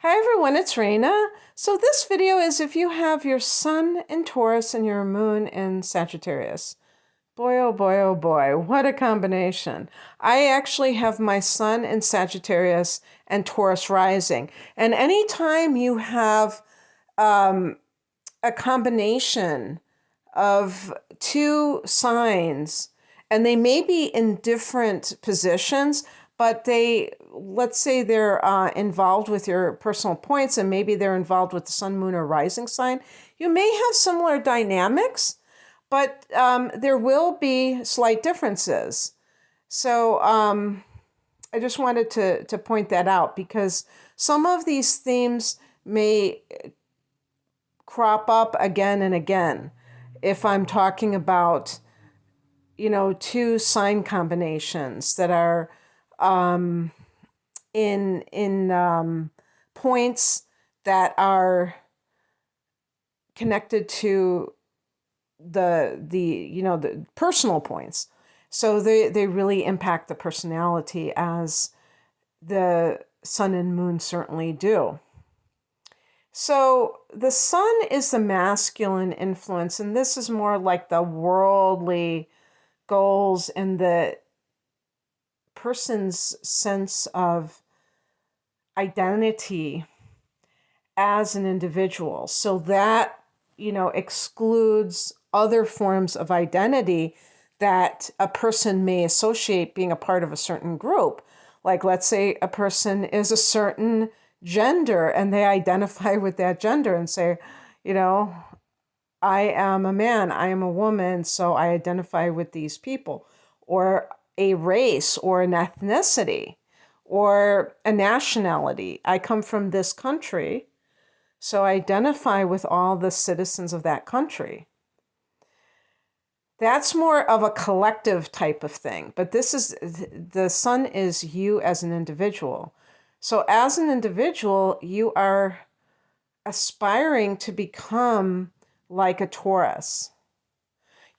Hi everyone, it's Raina. So this video is if you have your sun in Taurus and your moon in Sagittarius. Boy, oh boy, oh boy, what a combination. I actually have my sun in Sagittarius and Taurus rising. And anytime you have a combination of two signs, and they may be in different positions, but let's say they're involved with your personal points, and maybe they're involved with the sun, moon, or rising sign. You may have similar dynamics, but there will be slight differences. So I just wanted to point that out because some of these themes may crop up again and again if I'm talking about, two sign combinations that are in points that are connected to the personal points. So they really impact the personality, as the sun and moon certainly do. So the sun is the masculine influence, and this is more like the worldly goals and the person's sense of identity as an individual. So that, excludes other forms of identity that a person may associate being a part of a certain group. Like, let's say a person is a certain gender and they identify with that gender and say, I am a man, I am a woman, so I identify with these people. Or a race or an ethnicity or a nationality. I come from this country, so I identify with all the citizens of that country. That's more of a collective type of thing, but the sun is you as an individual. So as an individual, you are aspiring to become like a Taurus.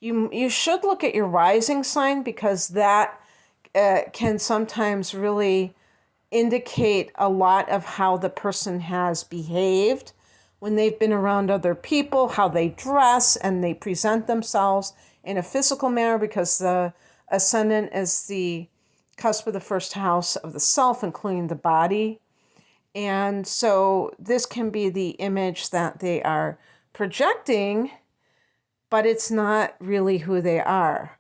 You should look at your rising sign, because that can sometimes really indicate a lot of how the person has behaved when they've been around other people, how they dress and they present themselves in a physical manner, because the ascendant is the cusp of the first house of the self, including the body. And so this can be the image that they are projecting, but it's not really who they are.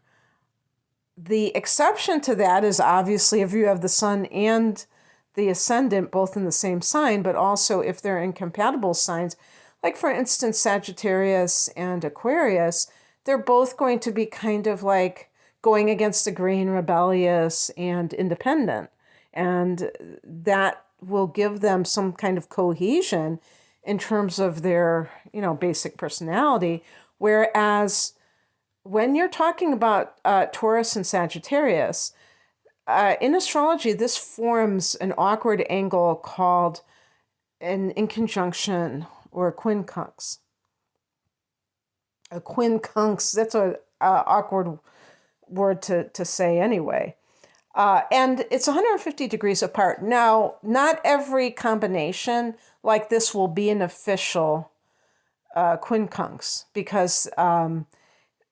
The exception to that is obviously if you have the sun and the ascendant both in the same sign, but also if they're incompatible signs, like for instance, Sagittarius and Aquarius, they're both going to be kind of like going against the grain, rebellious and independent. And that will give them some kind of cohesion in terms of their, basic personality. Whereas when you're talking about Taurus and Sagittarius, in astrology, this forms an awkward angle called an inconjunction or a quincunx. A quincunx, that's an awkward word to say anyway. And it's 150 degrees apart. Now, not every combination like this will be an official quincunx, because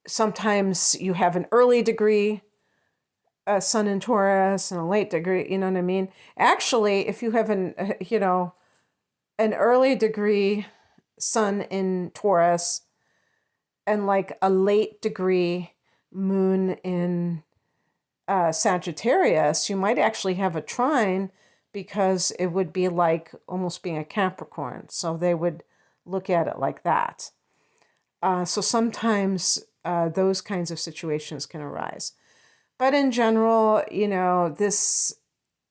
sometimes you have an early degree sun in Taurus and a late degree, you know what I mean? Actually, if you have an early degree sun in Taurus and like a late degree moon in Sagittarius, you might actually have a trine, because it would be like almost being a Capricorn. So they would look at it like that. So sometimes those kinds of situations can arise. But in general, this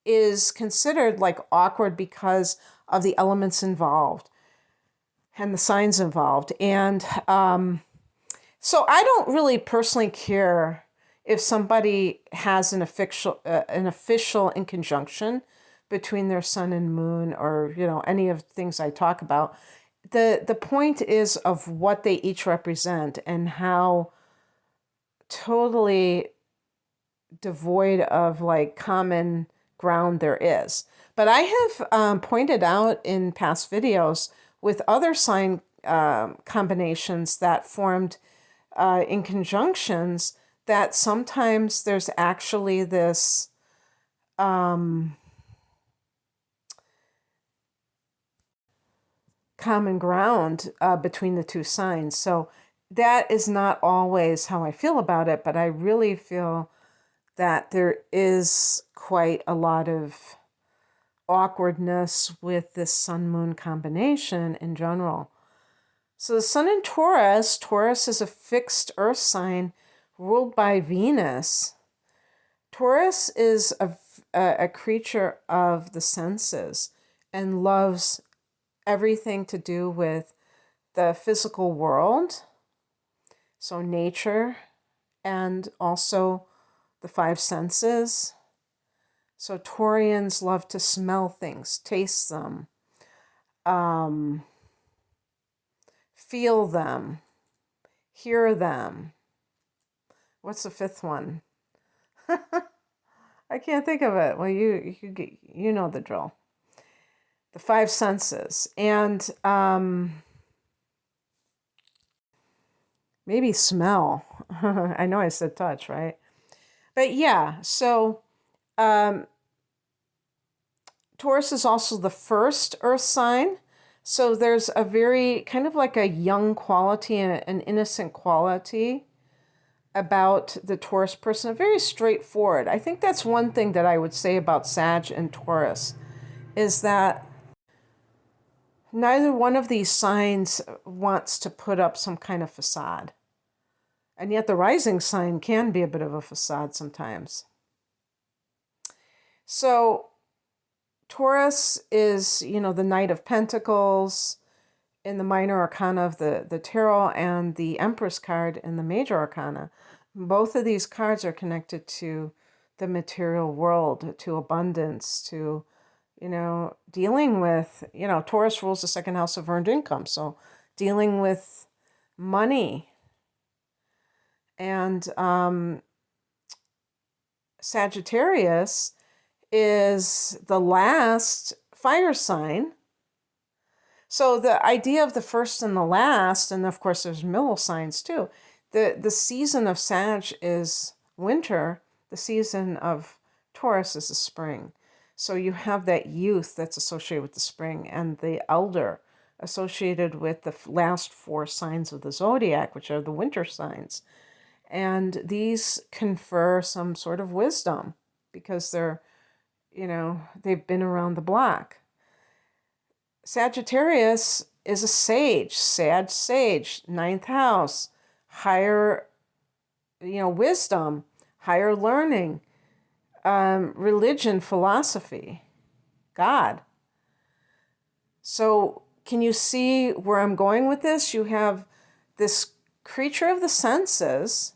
is considered like awkward because of the elements involved and the signs involved. And so I don't really personally care if somebody has an official in conjunction between their sun and moon, or any of the things I talk about. The point is of what they each represent and how totally devoid of like common ground there is. But I have pointed out in past videos with other sign combinations that formed in conjunctions that sometimes there's actually this common ground between the two signs. So that is not always how I feel about it, but I really feel that there is quite a lot of awkwardness with this sun-moon combination in general. So the sun in Taurus, Taurus is a fixed earth sign ruled by Venus. Taurus is a creature of the senses and loves everything to do with the physical world, so nature, and also the five senses. So Taurians love to smell things, taste them, feel them, hear them. What's the fifth one? I can't think of it. Well, you know the drill. The five senses. And maybe smell. I know I said touch, right? But yeah, so Taurus is also the first earth sign. So there's a very kind of like a young quality, an innocent quality about the Taurus person, very straightforward. I think that's one thing that I would say about Sag and Taurus is that neither one of these signs wants to put up some kind of facade. And yet the rising sign can be a bit of a facade sometimes. So Taurus is, the Knight of Pentacles in the minor arcana of the tarot and the Empress card in the major arcana. Both of these cards are connected to the material world, to abundance, to, dealing with, Taurus rules the second house of earned income. So dealing with money. And Sagittarius is the last fire sign. So the idea of the first and the last, and of course there's middle signs too. The season of Sag is winter. The season of Taurus is the spring. So you have that youth that's associated with the spring and the elder associated with the last four signs of the zodiac, which are the winter signs. And these confer some sort of wisdom because they're, they've been around the block. Sagittarius is a sage, sage, ninth house, higher, wisdom, higher learning, religion, philosophy, God. So can you see where I'm going with this? You have this creature of the senses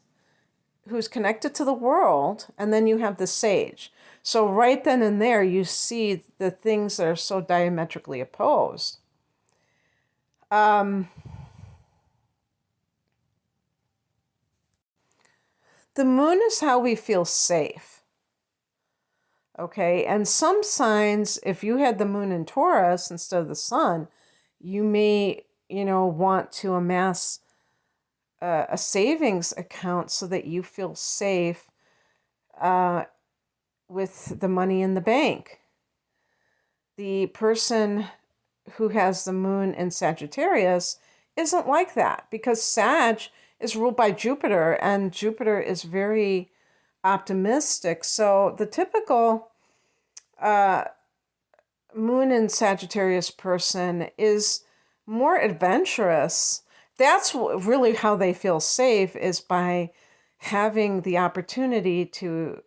who's connected to the world, and then you have the sage. So right then and there, you see the things that are so diametrically opposed. The moon is how we feel safe. Okay, and some signs, if you had the moon in Taurus instead of the sun, you may, want to amass a savings account so that you feel safe with the money in the bank. The person who has the moon in Sagittarius isn't like that because Sag is ruled by Jupiter and Jupiter is very optimistic. So the typical moon in Sagittarius person is more adventurous. That's really how they feel safe, is by having the opportunity to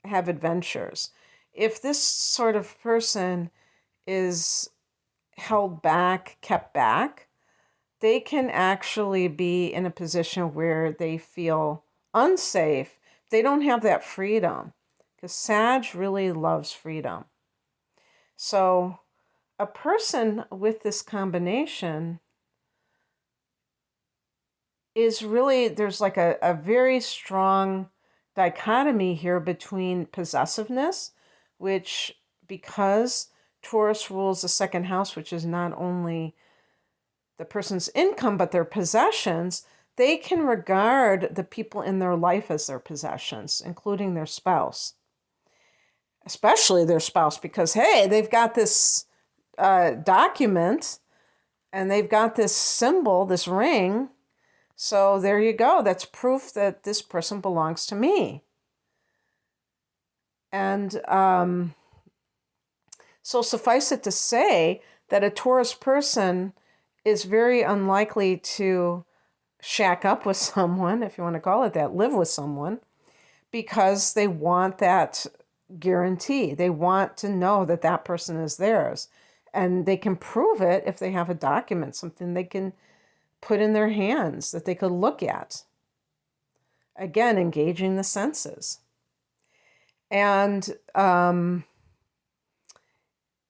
have adventures. If this sort of person is held back, kept back, they can actually be in a position where they feel unsafe. They don't have that freedom because Sag really loves freedom. So a person with this combination is really, there's like a very strong dichotomy here between possessiveness, which, because Taurus rules the second house, which is not only the person's income, but their possessions, they can regard the people in their life as their possessions, including their spouse, especially their spouse, because, hey, they've got this document and they've got this symbol, this ring. So there you go. That's proof that this person belongs to me. And so suffice it to say that a Taurus person is very unlikely to shack up with someone, if you want to call it that, live with someone, because they want that guarantee. They want to know that that person is theirs. And they can prove it if they have a document, something they can put in their hands that they could look at. Again, engaging the senses. And what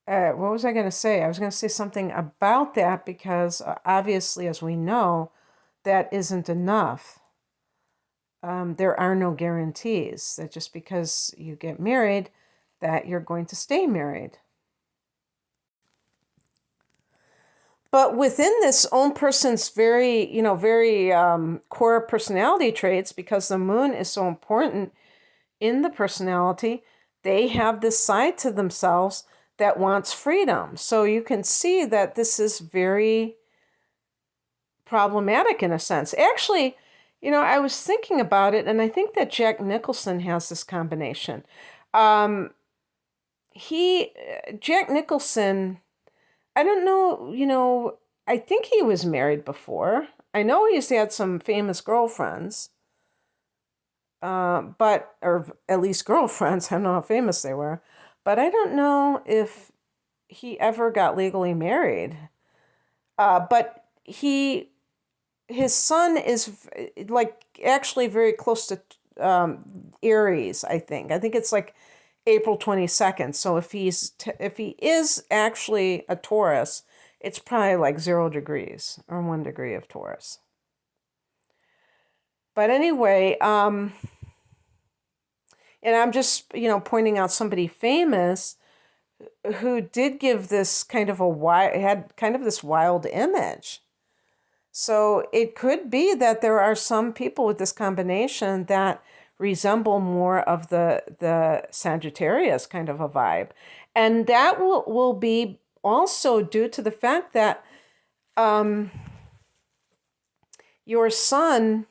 was I going to say? I was going to say something about that because obviously, as we know, that isn't enough. There are no guarantees that just because you get married, that you're going to stay married. But within this own person's very core personality traits, because the moon is so important in the personality, they have this side to themselves that wants freedom. So you can see that this is very problematic in a sense. Actually, I was thinking about it, and I think that Jack Nicholson has this combination. Jack Nicholson, I don't know, I think he was married before. I know he's had some famous girlfriends, or at least girlfriends. I don't know how famous they were, but I don't know if he ever got legally married. But his son is like actually very close to Aries, I think. I think it's like April 22nd. So if he is actually a Taurus, it's probably like 0 degrees or 1 degree of Taurus. But anyway, and I'm just, pointing out somebody famous who did give this kind of had kind of this wild image. So it could be that there are some people with this combination that resemble more of the Sagittarius kind of a vibe. And that will be also due to the fact that your sun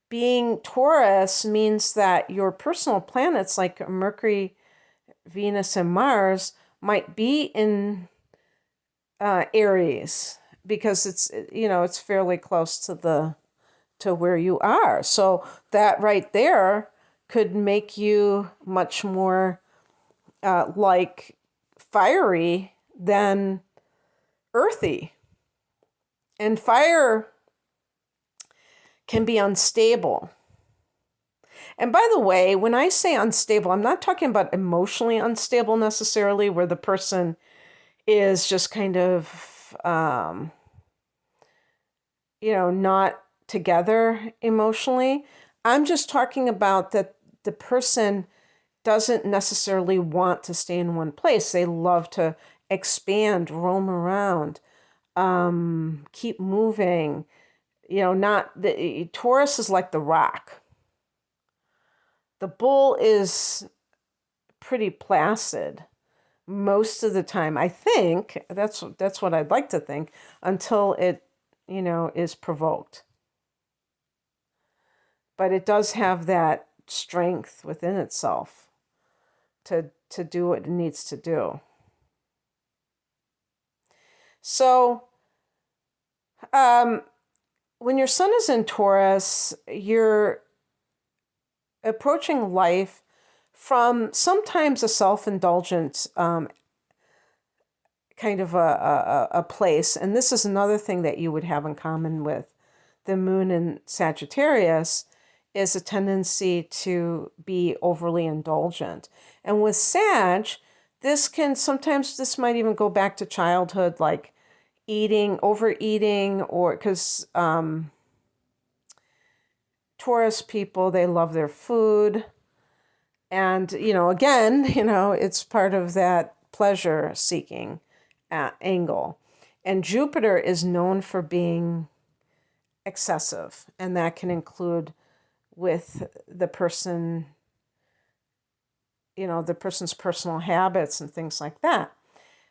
being Taurus means that your personal planets like Mercury, Venus, and Mars might be in Aries, because it's fairly close to where you are. So that right there could make you much more like fiery than earthy. And fire can be unstable. And by the way, when I say unstable, I'm not talking about emotionally unstable necessarily, where the person is just kind of not together emotionally. I'm just talking about that the person doesn't necessarily want to stay in one place. They love to expand, roam around, keep moving. Taurus is like the rock. The bull is pretty placid most of the time. I think that's what I'd like to think, until it is provoked. But it does have that strength within itself to do what it needs to do. So when your sun is in Taurus, you're approaching life from sometimes a self-indulgent kind of a place. And this is another thing that you would have in common with the moon in Sagittarius, is a tendency to be overly indulgent. And with Sag, this might even go back to childhood, like overeating, or because Taurus people, they love their food. And, again, it's part of that pleasure seeking angle. And Jupiter is known for being excessive, and that can include with the person, the person's personal habits and things like that.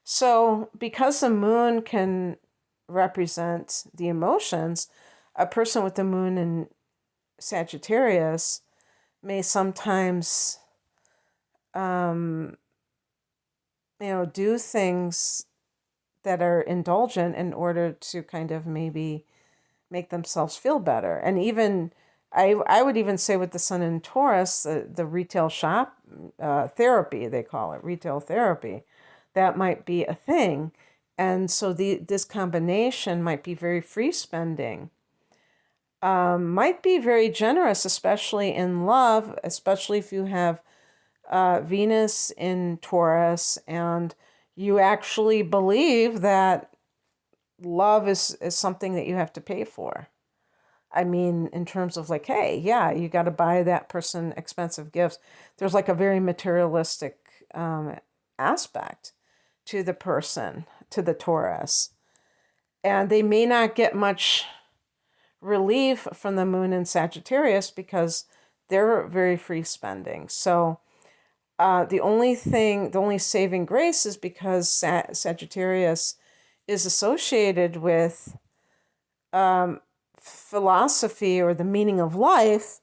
So, because the moon can represent the emotions, a person with the moon in Sagittarius may sometimes, um, do things that are indulgent in order to kind of maybe make themselves feel better. And even, I would even say with the sun in Taurus, the retail shop therapy, they call it retail therapy, that might be a thing. And so this combination might be very free spending, might be very generous, especially in love, especially if you have Venus in Taurus and you actually believe that love is something that you have to pay for. I mean, in terms of like, hey, yeah, you got to buy that person expensive gifts. There's like a very materialistic aspect to the person, to the Taurus. And they may not get much relief from the moon in Sagittarius because they're very free spending. So the only saving grace is because Sagittarius is associated with philosophy or the meaning of life.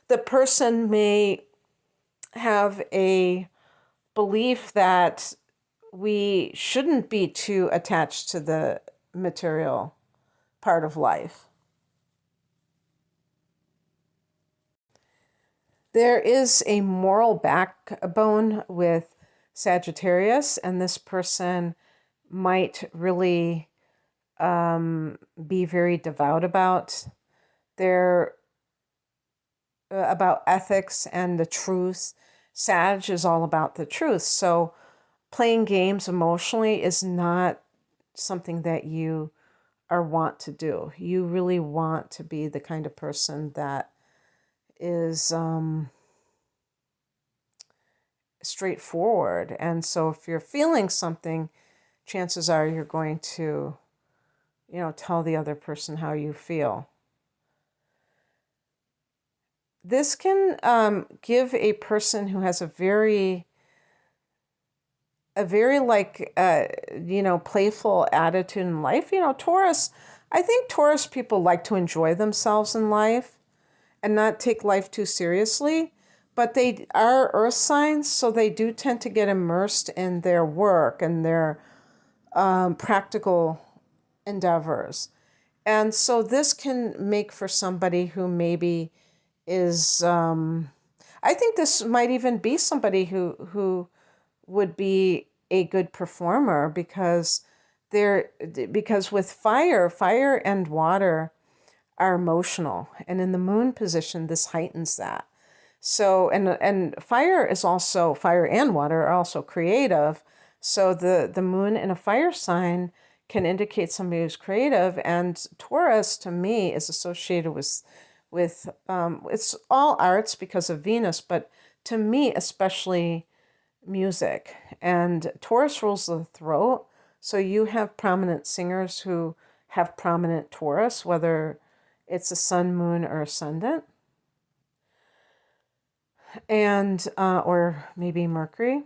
The person may have a belief that we shouldn't be too attached to the material part of life. There is a moral backbone with Sagittarius, and this person might really be very devout about their about ethics and the truth. Sag is all about the truth. So playing games emotionally is not something that you are want to do. You really want to be the kind of person that is straightforward. And so if you're feeling something, chances are you're going to, tell the other person how you feel. This can give a person who has a very like, playful attitude in life. Taurus, I think Taurus people like to enjoy themselves in life and not take life too seriously. But they are earth signs, so they do tend to get immersed in their work and their practical endeavors. And so this can make for somebody who maybe is, I think this might even be somebody who would be a good performer because with fire and water are emotional, and in the moon position this heightens that. So and fire and water are also creative. So the moon in a fire sign can indicate somebody who's creative, and Taurus to me is associated with it's all arts because of Venus, but to me especially music. And Taurus rules the throat, so you have prominent singers who have prominent Taurus, whether it's a sun, moon, or ascendant, and or maybe Mercury.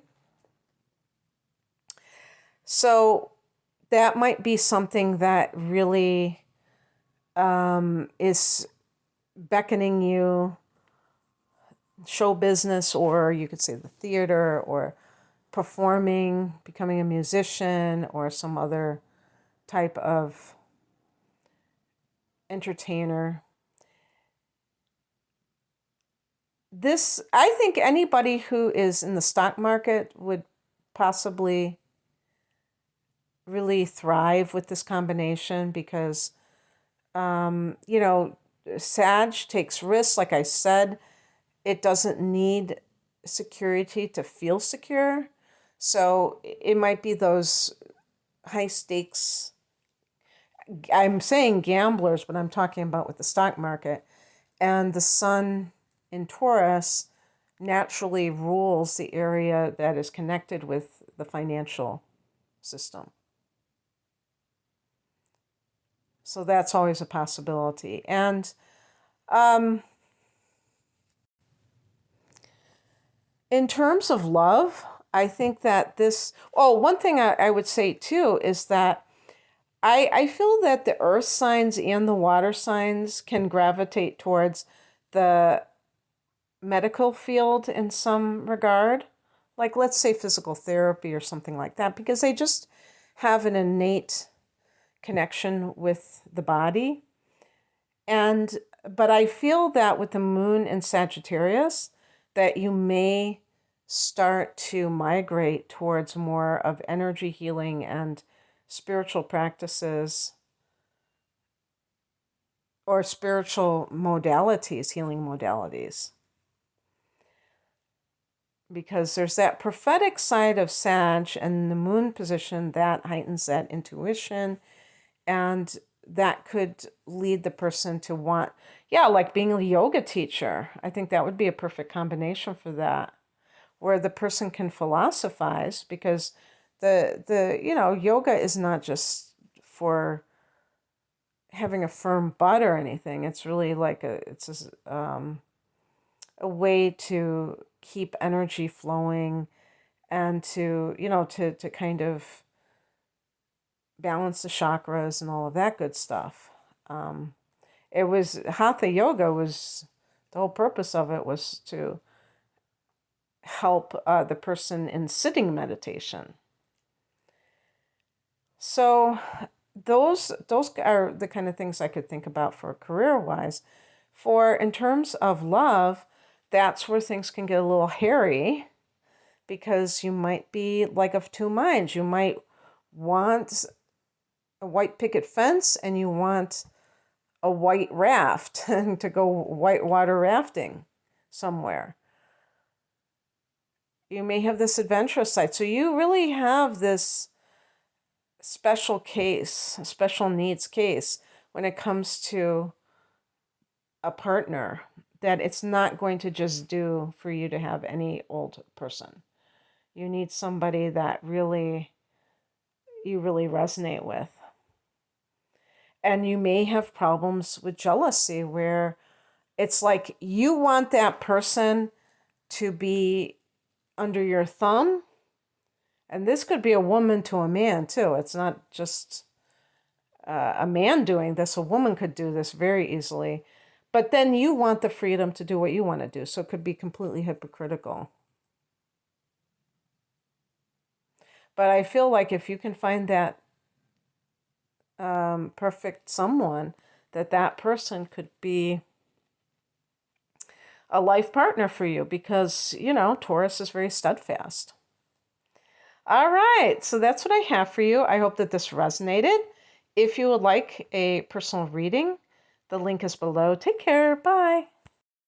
So that might be something that really is beckoning you, show business, or you could say the theater, or performing, becoming a musician, or some other type of entertainer. I think anybody who is in the stock market would possibly really thrive with this combination because, Sag takes risks. Like I said, it doesn't need security to feel secure. So it might be those high stakes. I'm saying gamblers, but I'm talking about with the stock market. And the sun in Taurus naturally rules the area that is connected with the financial system. So that's always a possibility. And in terms of love, I think that one thing I would say too is that I feel that the earth signs and the water signs can gravitate towards the medical field in some regard. Like, let's say physical therapy or something like that, because they just have an innate connection with the body. But I feel that with the moon in Sagittarius, that you may start to migrate towards more of energy healing and spiritual practices or spiritual modalities, healing modalities. Because there's that prophetic side of Sag and the moon position that heightens that intuition, and that could lead the person to want, like being a yoga teacher. I think that would be a perfect combination for that, where the person can philosophize, because the yoga is not just for having a firm butt or anything. It's really like a way to keep energy flowing and to kind of balance the chakras and all of that good stuff. It was Hatha yoga was the whole purpose of it was to help the person in sitting meditation. So those are the kind of things I could think about for career-wise. For in terms of love, that's where things can get a little hairy, because you might be like of two minds. You might want a white picket fence and you want a white raft to go whitewater rafting somewhere. You may have this adventurous side. So you really have this special needs case when it comes to a partner, that it's not going to just do for you to have any old person. You need somebody that you really resonate with. And you may have problems with jealousy, where it's like you want that person to be under your thumb. And this could be a woman to a man too. It's not just a man doing this. A woman could do this very easily. But then you want the freedom to do what you want to do. So it could be completely hypocritical. But I feel like if you can find that perfect someone, that person could be a life partner for you, because, Taurus is very steadfast. All right, so that's what I have for you. I hope that this resonated. If you would like a personal reading, the link is below. Take care. Bye.